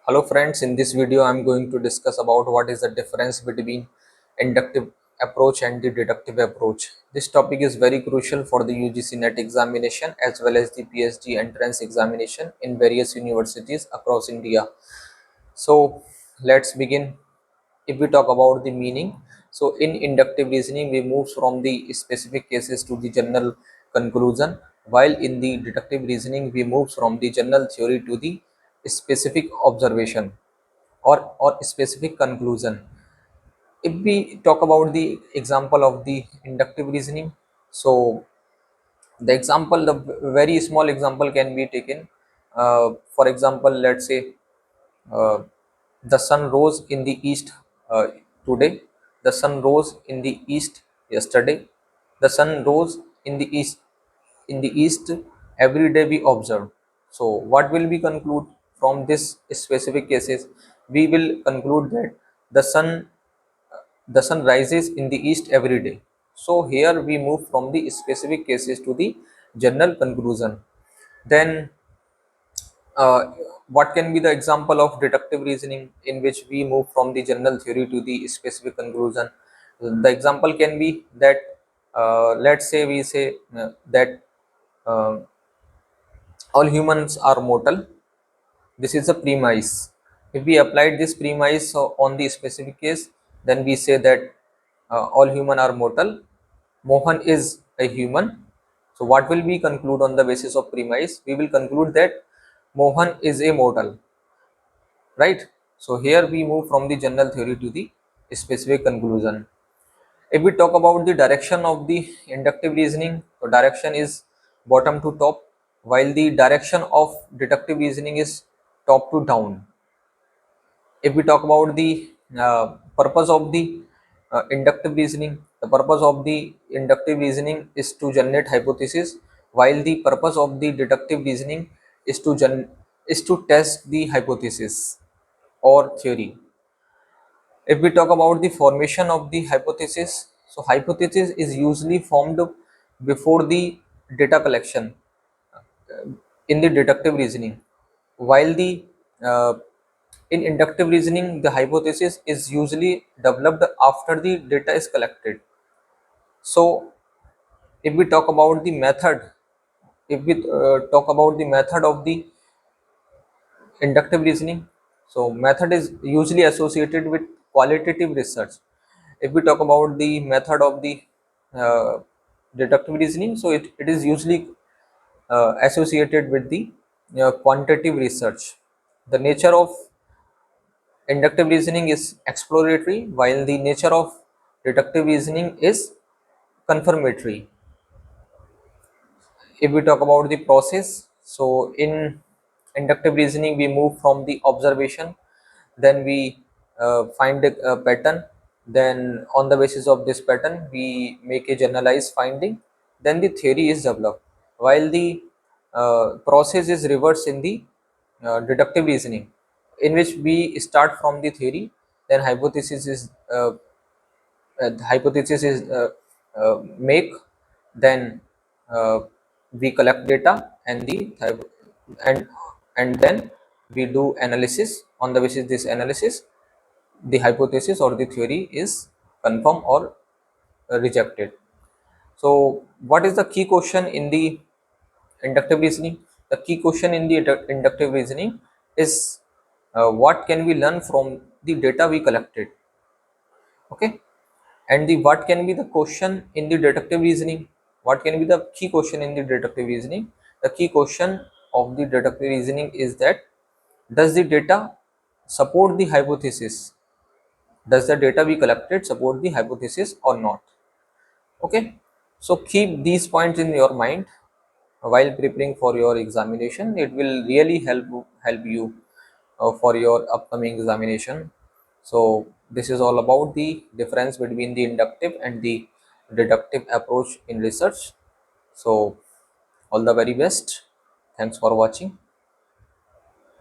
Hello friends, in this video I am going to discuss about what is the difference between inductive approach and the deductive approach. This topic is very crucial for the UGC NET examination as well as the PhD entrance examination in various universities across India. So let's begin. If we talk about the meaning, so in inductive reasoning we move from the specific cases to the general conclusion, while in the deductive reasoning we move from the general theory to the specific observation or specific conclusion. If we talk about the example of the inductive reasoning, so the very small example can be taken. For example, let's say uh, the sun rose in the east today. The sun rose in the east yesterday. The sun rose in the east every day we observe. So what will we conclude from this specific cases? We will conclude that the sun rises in the east every day. So here we move from the specific cases to the general conclusion. Then uh, what can be the example of deductive reasoning in which we move from the general theory to the specific conclusion? The example can be that let's say we say that uh, all humans are mortal. This is a premise. If we applied this premise on the specific case, then we say that all human are mortal. Mohan is a human. So what will we conclude on the basis of premise? We will conclude that Mohan is a mortal, right? So here we move from the general theory to the specific conclusion. If we talk about the direction of the inductive reasoning, so direction is bottom to top, while the direction of deductive reasoning is top to down. If we talk about the purpose of the inductive reasoning, the purpose of the inductive reasoning is to generate hypothesis, while the purpose of the deductive reasoning is is to test the hypothesis or theory. If we talk about the formation of the hypothesis, so hypothesis is usually formed before the data collection in the deductive reasoning, while the uh, in inductive reasoning the hypothesis is usually developed after the data is collected. So if we talk about the method, if we talk about the method of the inductive reasoning, so method is usually associated with qualitative research. If we talk about the method of the uh, deductive reasoning, so it is usually associated with the quantitative research. The nature of inductive reasoning is exploratory, while the nature of deductive reasoning is confirmatory. If we talk about the process, so in inductive reasoning we move from the observation, then we find a pattern, then on the basis of this pattern we make a generalized finding, then the theory is developed, while the process is reversed in the deductive reasoning, in which we start from the theory, then the hypothesis is make, then uh, we collect data and and and then we do analysis. On the basis of this analysis, the hypothesis or the theory is confirmed or rejected. So what is the key question in the inductive reasoning? The key question in the inductive reasoning is what can we learn from the data we collected? Okay. And the what can be the question in the deductive reasoning? What can be the key question in the deductive reasoning? The key question of the deductive reasoning is that does the data support the hypothesis? Does the data we collected support the hypothesis or not? Okay. So keep these points in your mind while preparing for your examination. It will really help you for your upcoming examination. So this is all about the difference between the inductive and the deductive approach in research. So all the very best. Thanks for watching.